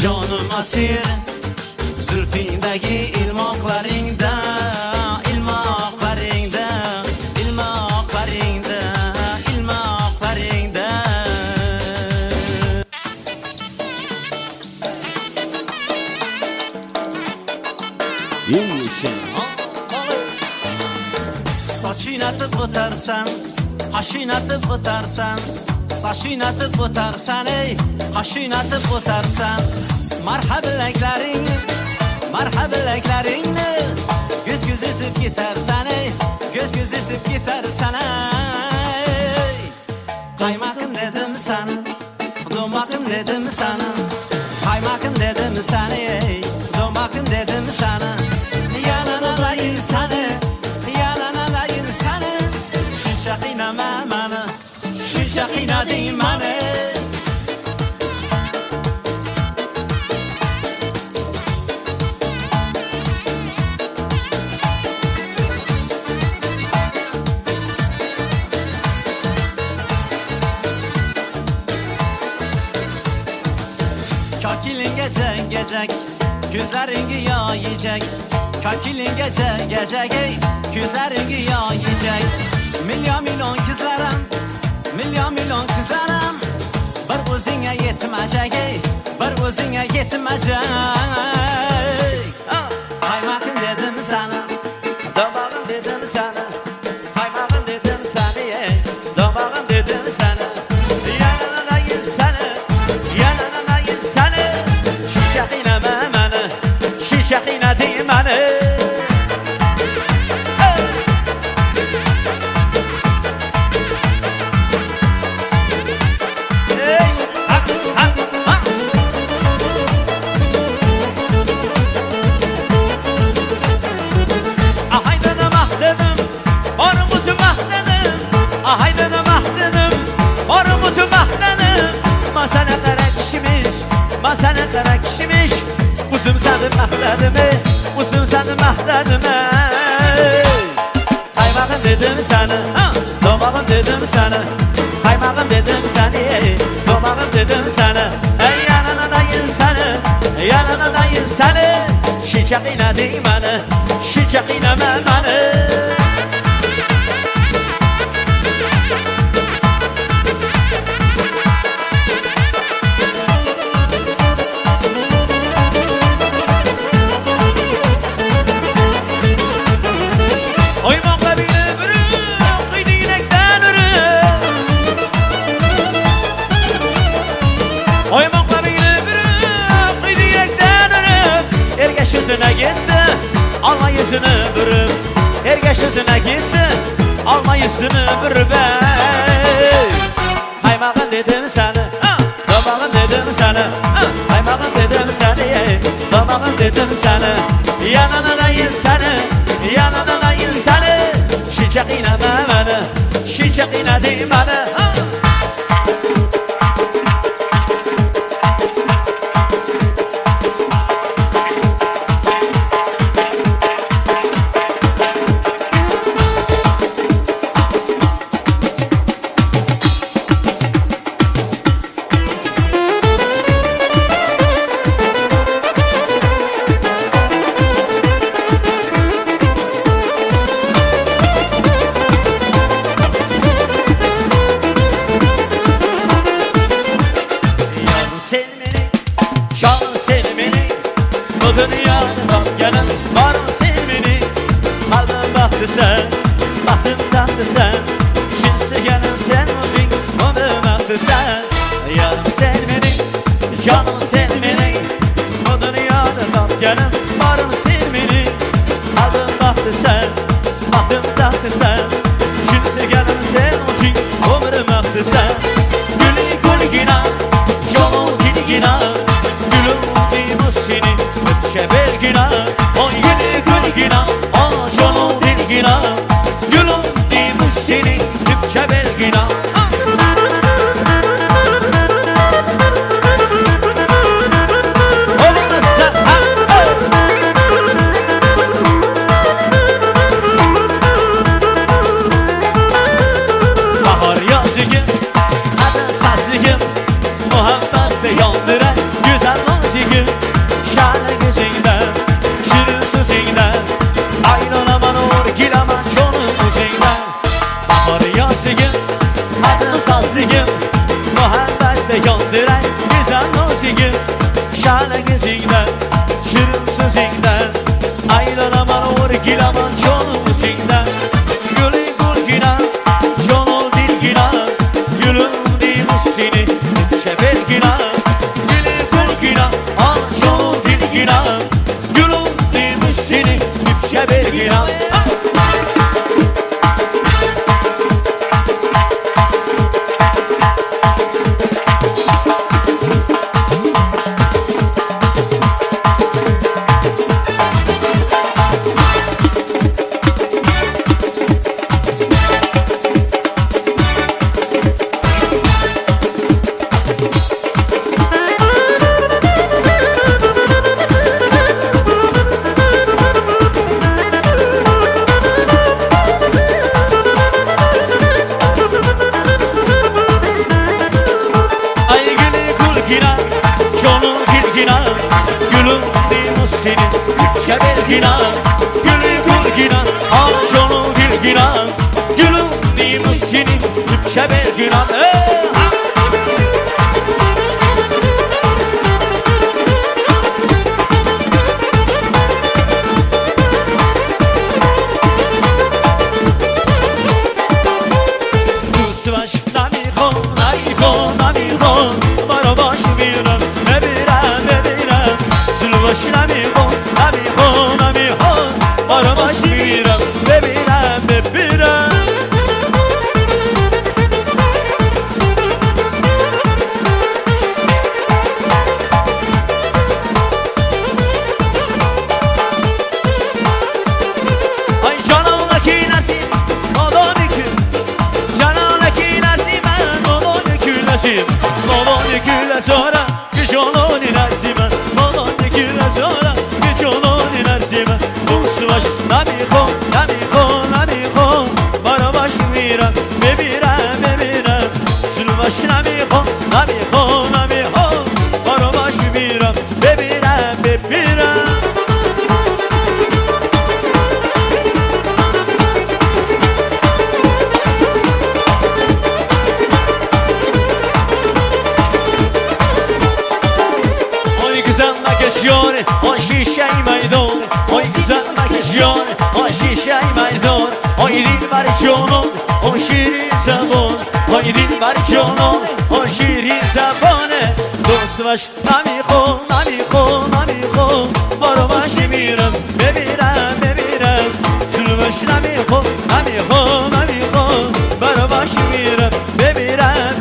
Jonim asir zulfingdagi ilmoqlaringda ilmoqlaringda ilmoqlaringda ilmoqlaringda Sochinglatib o'tarsan, qashinglatib o'tarsan, sochinglatib o'tarsan, ey, qashinglatib o'tarsan. Marhabilaklaringni göz etib ketarsan, ey, göz etib ketarsan, ey. Qaymaqim dedim sana, do'maqim dedim sana, qaymaqim dedim sana, ey, do'maqim dedim sana. Yananalayin sana, yananalayin sana. Shuncha qiynama mani, shuncha qiynading mani. Kokiling gecek, gözleringi yağayacak. Kokiling gecek, gözleringi yağayacak. Milyon kızlarım, milyon kızlarım. Bir o'zingga yetmajak, bir o'zingga yetmajak. Qaymaqim dedim sana, domog'im dedim sana. Qaymaqim dedim sana, domog'im dedim sana. Yananadayin sana, yananadayin sana. Shuncha qiynama mani, shuncha qiynading mani. Masana qara kishimish, o'zim seni maqtadim, o'zim seni maqtadim. Qaymaqim dedim sana, domog'im dedim sana. Qaymaqim dedim sana, domog'im dedim sana. Yananadayin sana, yananadayin sana. shuncha qiynading mani, shuncha qiynama mani. Oymoqqa binib urib, qiydingakdan urib. Oymoqqa binib urib, qiydingakdan urib. Ergash o'zina ketdi, olma yuzini burib. Ergash o'zina ketdi, olma yuzini burib. Haymag'in dedim sani, domag'in dedim sani. Haymag'in dedim sani, domag'in dedim sani. Yananayin sani, yananayin sani. Shuncha qiynama mani, shuncha qiynading mani. Sen, bahtım tahtı sen. Şinsegenin sen uzun, ömrüm aktı sen. Yarım sen benim, canım sen benim. O dünyada tapkenim, varım sen benim. Kalbim bahtı sen, bahtım tahtı sen. Şinsegenin sen uzun, ömrüm aktı sen. Gülü gülgina, canım gülgina. Gülüm değil seni, öpçe belgina. O gülü gülgina, o canım dilgina. Gülüm değil seni, öpçe belgina. Bahar yazıyım, adı sazlıyım. Muhabbette yandıran güzel nazıyım. Şahane gözünden, şirin sözünden. Ayrılaman olur gilaman çoğunun müziğinden. Bahar yazlıyım, adı sazlıyım. Muhabbette yandıran güzel nazıyım. Şahane gözünden, şirin sözünden. Ayrılaman olur gilaman çoğunun müziğinden. Gülü gülgina, çoğunun dilgina. Gülüm değil seni, şebelgina. Gülü gülgina, çoğunun dilgina. Gülüm değil seni, şebelgina. Şebelgina, gülü gülgina, ağacını gülgina. Gülüm değil seni, şebelgina. Düzbaş namikhon, namikhon, namikhon. Bana baş bilen, nebirem, nebirem. Zülbaş namikhon, namikhon, namikhon. Bana baş bilen, nebirem, nebirem. Ay canımdaki nasip, odonu kül. Canımdaki nasip, odonu küleşim. Odonu küle sonra, güç onu dilersime. Odonu küle sonra, güç onu dilersime. Düzbaş namikhon, namikhon, namikhon. Bana baş bilen, nebirem, nebirem. Zülbaş namikhon, namikhon, namikhon. Bana baş bilen, nebirem, nebirem. şey maydon Oy dilber canım o şirin zaman Oy dilber canım o şirin zamanı Dost baş namiho namiho Baro baş demirem bemirem Sülbaş namiho Baro baş demirem bemirem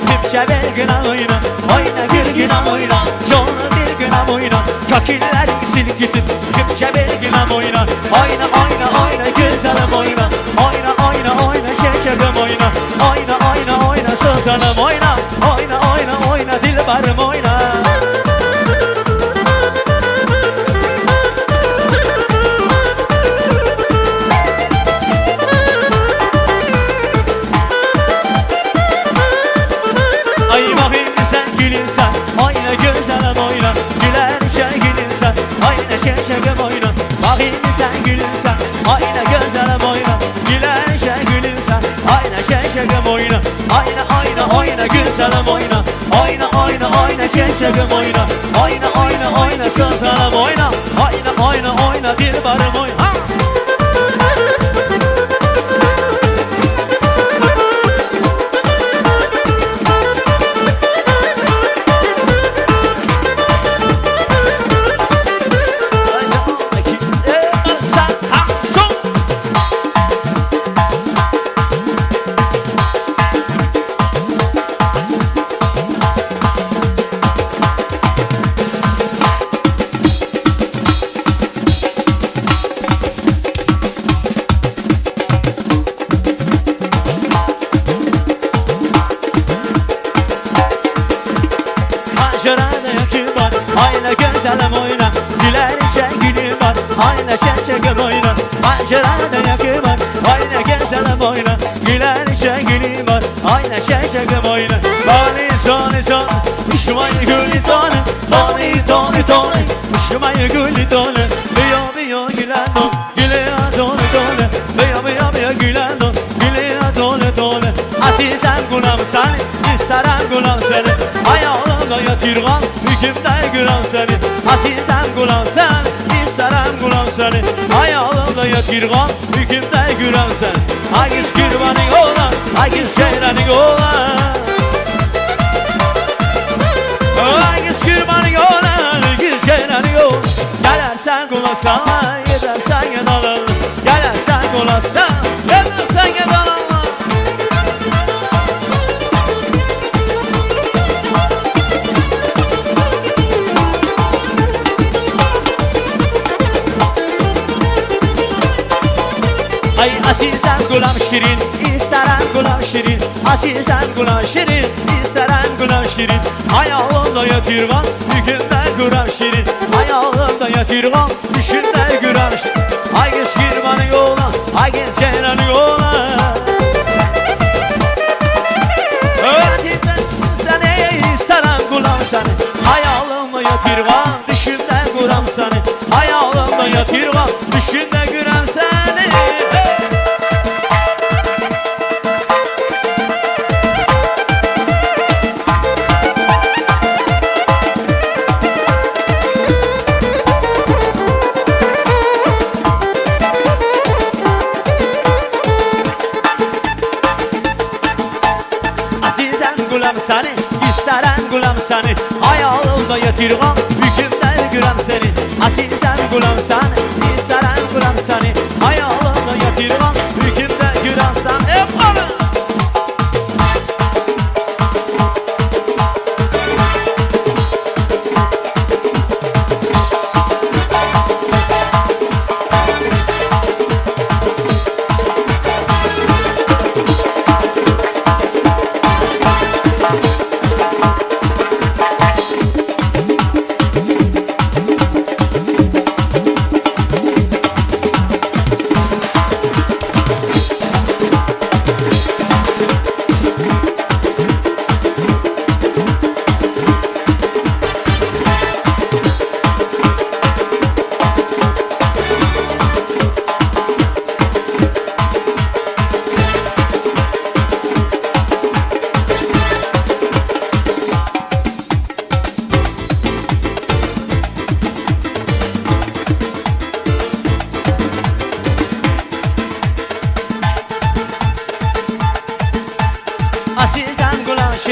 Kepçe belgina oyna, oyna gülgina oyna Canlı bilgina oyna, kakiller silkidin Kepçe belgina oyna, oyna güzelim oyna Oyna şekerim oyna Oyna sözlerim oyna Oyna dilberim oyna Oyna güzelim oyna, gülerce gülümsen Oyna şekerim oyna, bakayım sen gülümsen Oyna güzelim oyna, gülerce gülümsen Oyna şekerim oyna, oyna güzelim oyna Oyna şekerim oyna Oyna sözlerim oyna Oyna dilberim oyna Ayna güzelim oyna, gülerce gülüm var Ayna şekerim oyna, pencerede yakım var Ayna güzelim oyna, gülerce gülüm var Ayna şekerim oyna Tani uşumayı gülü tani Uşumayı gülü tani Biyo gülen don, güle tani Biyo gülen don, güle tani Azizem gulam seni, isterim gulam seni Ayağımda yatırgan, hükümde gülam seni Azizem gulam seni, isterim gulam seni Ayağımda yatırgan, hükümde gülam seni Agiz kürbaning oğlan, agiz ceyraning oğlan Agiz kürbaning oğlan, agiz ceyraning oğlan Gelersen kulasan, gidersen yedalan Gelersen kulasan, gidersen yedalan Azizem gulam şirin, isterim gulam şirin Azizem gulam şirin, isterim gulam şirin Ayağımda yatırgan, hükümde gulam şirin Ayağımda yatırgan, düşünde gulam şirin Aygız şirmanı oğlan, aygız ceylanı oğlan Azizemsin seni, isterim gulam seni Ayağımda yatırgan, düşünde gulam seni Ayağımda yatırgan, düşünde gulam seni Seni, isterim gulam seni Ayağımda yatırgan, hükümde gülem seni Azizem gulam seni, isterim gulam seni Ayağımda yatırgan, hükümde gülem seni Yapalım!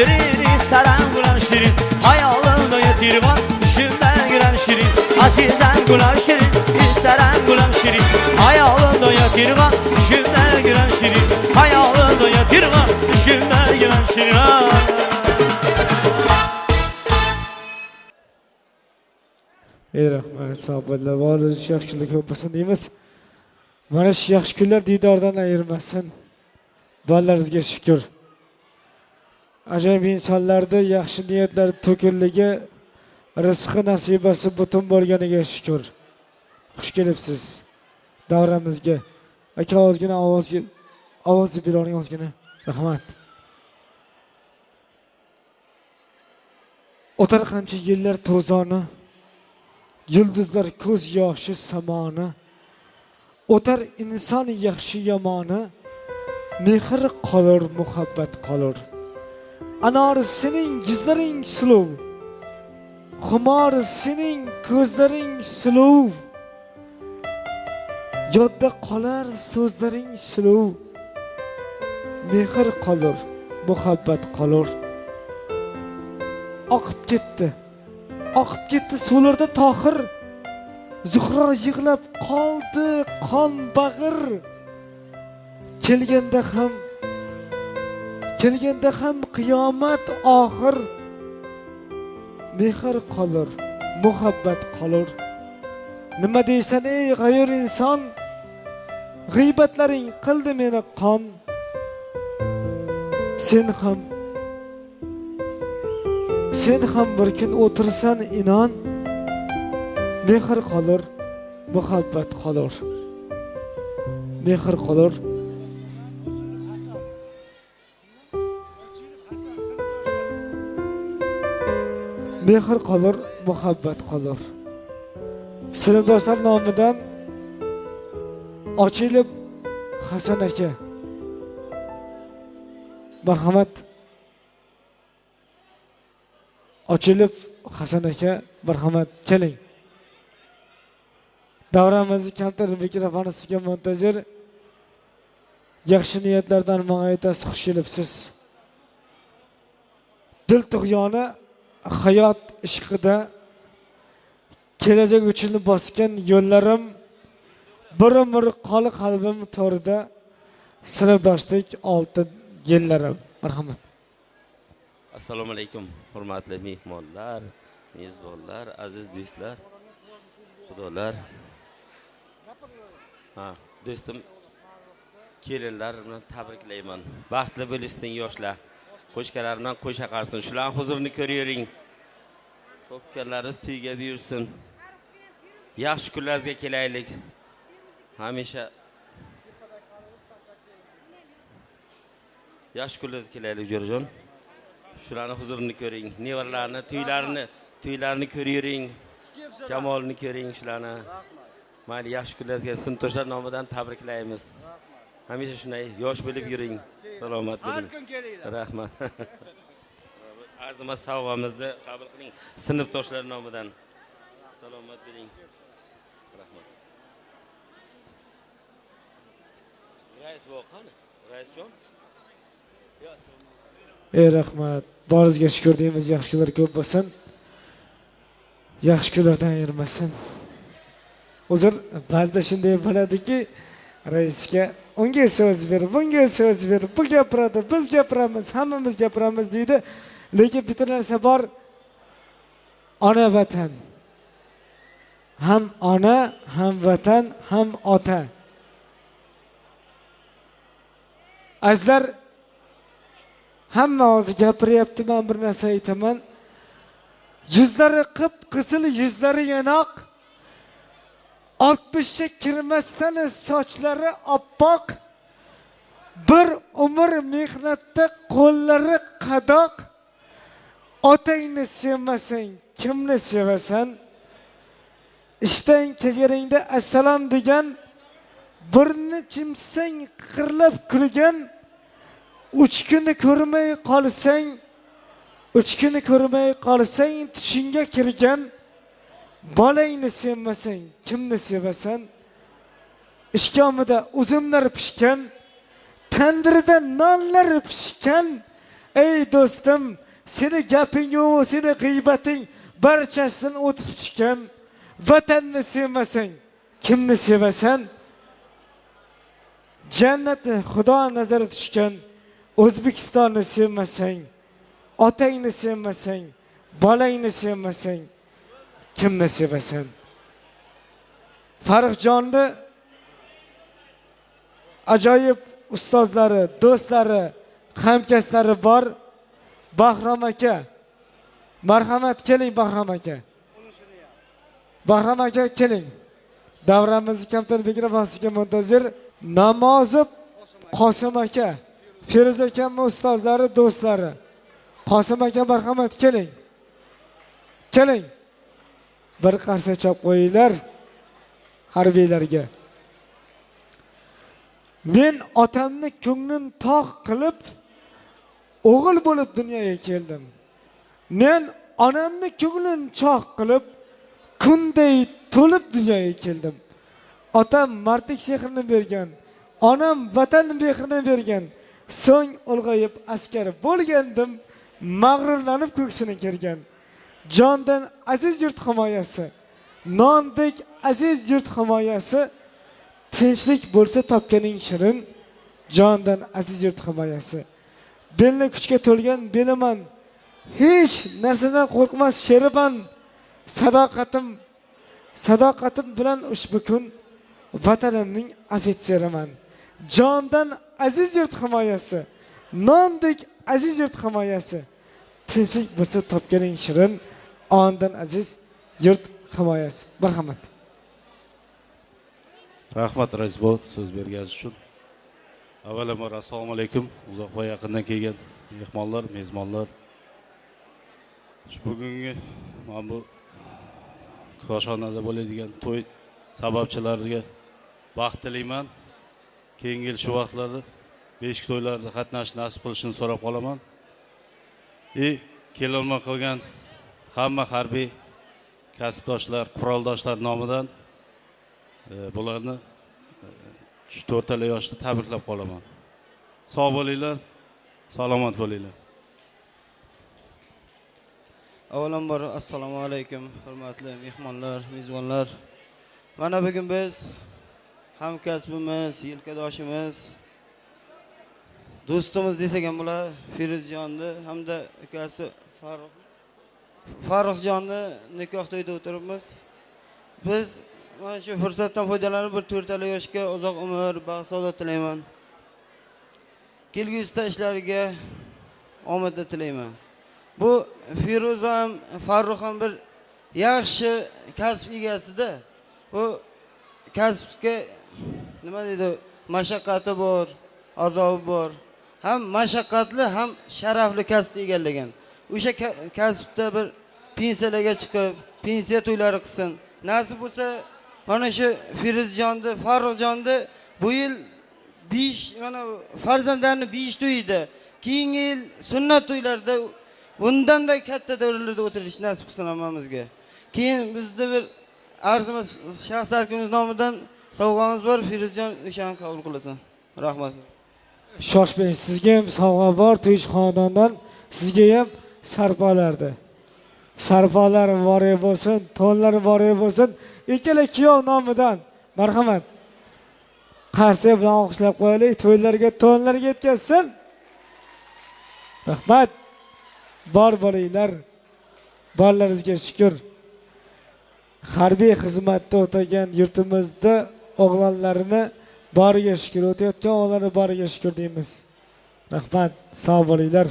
şirin isterim gülen şirin Hayalımda yetirgan düşümden gülen şirin Azizem gülen şirin isterim gülen şirin Hayalımda yetirgan düşümden gülen şirin Hayalımda yetirgan düşümden gülen şirin Rahmat, sağ bo'linglar. Validingiz yaxshilik ko'p bo'lsin deymiz. Mana shu yaxshi kunlar diydordan ayirmasin. Bolalaringizga shukr. Ajoyib insonlarda yaxshi niyatlar to'kinligi, rizqi nasibasi butun bo'lganiga shukr. Xush kelibsiz davramizga. Aka ozgina ovozni beravering ozgina. Rahmat. O'tar qancha yillar to'zoni Yıldızlar ko'z yoshi samoni O'tar inson yaxshi yomoni Mehr qolur muhabbat qolur Anori sening yuzlaring suluv Xumor sening ko'zlaring suluv Yodda qolar so'zlaring suluv Mehr qolur muhabbat qolur Oqib ketdi suvlarda tohir Zuhro yig'lab qoldi qon bag'ir Kelganda ham qiyomat oxir Mehr qolur muhabbat qolur Nima deysan ey g'ayur inson G'iybatlaring qildi meni qon Sen ham bir kun o'tirsan inon Mehr qolur muhabbat qolur Mehr qolur Mehr qolur muhabbat qolur Sinfdoshlar nomidan ochilib Hasan aka marhamat Ochilib Hasan aka marhamat keling. Davramizni kamtar mikrofoni sizga montazir. Yaxshi niyatlardan menga aytasiz, xush kelibsiz. Dil tug'yoni hayot ishqida kelajak uchun bosgan yo'llarim bir qoli qalbim to'rida sinfdoshlik oltin yillarim. Marhamat. Assalomu alaykum, hurmatli mehmonlar, mezbonlar, aziz do'stlar, xudolar. Do'stim, kelinlar bilan tabriklayman. Baxtli bo'lishsin yoshlar. Qo'shkalar bilan qo'sha qarsin. Shularning huzurini ko'ravering. Ko'pkarlaringiz to'yga buyursin. Yaxshi kunlaringizga kelaylik. Hamisha yaxshi kunlaringizga kelaylik, Jo'rajon. Shularning huzurini ko'ring, nevarlarni, to'ylarini ko'ravering, jamolini ko'ring shularni. Mayli, yaxshi kunlaringizga sinfdoshlar nomidan tabriklaymiz. Hamisha shunday yosh bo'lib yuring, salomat bo'ling. Rahmat. Arzimas sovg'amizni qabul qiling sinfdoshlar nomidan. Salomat bo'ling. Rahmat. Rais bo'qani, raisjon. Rahmat. Boringizga shukr deymiz. Yaxshi kunlar ko'p bo'lsin. Yaxshi kunlardan ayirmasin. Uzr, ba'zida shunday bo'ladiki, raisga unga so'z ber, bunga so'z ber, bu gapiradi, biz gapiramiz, hammamiz gapiramiz deydi. Lekin bitta narsa bor. Ona vatan. Ham ona, ham vatan, ham ota. Azlar hamma o'zi gapiryapti, men bir narsa aytaman. Yuzlari qip-qizil, yuzlari yanoq. 60 ga kirmasdan sochlari oppoq. Bir umr mehnatda qo'llari qadoq. Otangni sevmasang, kimni sevasan? Ishdan kelganingda assalom degan, birni chimsang qirlab kulgan. 3 kunni ko'rmay qolsang, tushingga kirgan. Bolangni sevmasang, kimni sevasan? Ishkomida uzumlar pishgan, tandirda nonlar pishgan, ey do'stim, seni gaping-yu, seni g'iybating barchasidan o'tib tushgan. Vatanni sevmasang, kimni sevasan? Jannatni Xudo nazari tushgan. O'zbekistonni sevmasang, otangni sevmasang, bolangni sevmasang, kimni sevasan? Farruxjonni ajoyib ustozlari, do'stlari, hamkasblari bor. Bahrom aka, marhamat keling Bahrom aka. Bahrom aka keling. Davramizni kamtar mikrofoniga muntazir Namozov Qosim aka, Feruza akamning ustozlari, do'stlari. Qosim aka marhamat keling. Keling. Bir qarsa chop qo'yinglar harbiylarga. Men otamni ko'nglim tog' qilib o'g'il bo'lib dunyoga keldim. Men onamni ko'nglim choq qilib kunday to'lib dunyoga keldim. Otam mardlik sehrini bergan, onam vatan mehrini bergan. So'ng ulg'ayib askar bo'lgandim, mag'rurlanib ko'ksini kergan. Jondan aziz yurt himoyasi, nondek aziz yurt himoyasi, tinchlik bo'lsa topganing shirin, jondan aziz yurt himoyasi. Belni kuchga to'lgan belaman, hech narsadan qo'rqmas sheriman. Sadoqatim bilan ushbu kun vatanimning ofitseriman. Jondan aziz yurt himoyasi, nondek aziz yurt himoyasi, tinchlik bo'lsa topganing shirin, ondan aziz yurt himoyasi. Marhamat. Rahmat Raisbo so'z berganingiz uchun. Avvalambor assalomu alaykum. Uzoq va yaqindan kelgan mehmonlar, mezmonlar. Bugungi mana bu koshonada bo'ladigan to'y sababchilariga baxt tilayman. Keyingi shu vaqtlarda beshik to'ylarida qatnashish nasib qilishini so'rab qolaman. Kelolma qilgan hamma harbiy kasbdoshlar, quroldoshlar nomidan bularni 4 yoshda tabriklab qolaman. Sog' bo'linglar, salomat bo'linglar. Avvalambor assalomu alaykum, hurmatli mehmonlar, mezbonlar. Mana bugun biz hamkasbimiz, yelkadoshimiz, do'stimiz desak ham bo'lar, Feruzjonni hamda akasi Farruxjonni nikoh to'yida o'tiribmiz. Biz mana shu fursatdan foydalanib bir 4 yoshga uzoq umr, baxt, saodat tilayman. Kelgusida ishlariga omad tilayman. Bu Feruza ham, Farruh ham bir yaxshi kasb egasida. Bu kasbga nima deydi, mashaqqati bor, azobi bor. Ham mashaqqatli, ham sharafli kasb egallagan. O'sha kasbda bir pensiyalarga chiqib, pensiya to'ylari qilsin. Nasib bo'lsa, mana shu Feruzjonni, Farruxjonni bu yil 5 mana farzandlarni 5 to'yida, keyingi yil sunnat to'ylarida bundan-da katta davrlarda o'tirish nasib qilsin hammamizga. Keyin bizda bir arzimiz shaxs tarkibimiz nomidan sovg'amiz bor, Feruzjon o'shani qabul qilasan. Rahmat. Shoshmang, sizga ham sovg'a bor to'yish xonadondan, sizga ham sarpolardi. Sarpolar voriy bo'lsin, to'nlar voriy bo'lsin. Ikkala kuyov nomidan marhamat. Qarsa bilan olqishlab qo'yaylik, to'ylarga, to'nlarga yetkazsin. Rahmat. Bor bo'linglar. Borlaringizga shukr. Harbiy xizmatda o'tagan yurtimizda o'g'lonlarini boriga shukr, o'tayotgan o'g'lonlarni boriga shukr deymiz. Rahmat, sog' bo'linglar.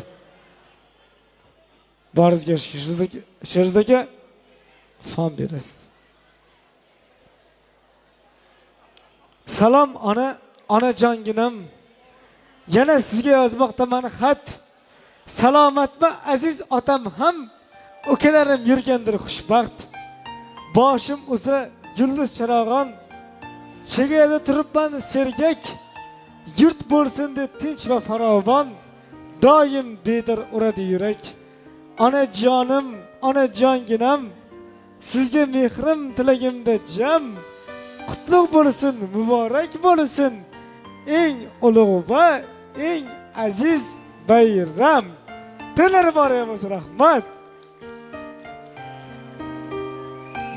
Boringizga shukr. Shirzdagi fon berasiz. Salom ona jonginam. Yana sizga yozmoqdaman xat. Salomatmi aziz otam ham, ukalarim yurgandir xushbaxt. Boshim uzra yulduz charog'on, chegarada turibman sergak. Yurt bo'lsin deb tinch va farovon, doim bedor uradi yurak. Ona jonim, ona jonginam, sizga mehrim tilagimda jam. Qutlug' bo'lsin, muborak bo'lsin eng ulug' va eng aziz bayram. Tenleri bor bo'lsin, rahmat.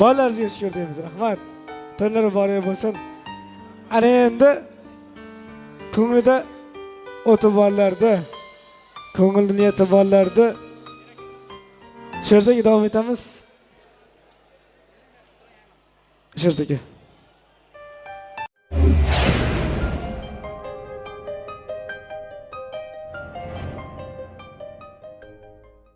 Bolalarga shukur deymiz, rahmat. Tenleri bor bo'lsin. Ana endi ko'nglida o'ti borlarda, ko'ngil niyati borlarda she'rga davom etamiz. She'rga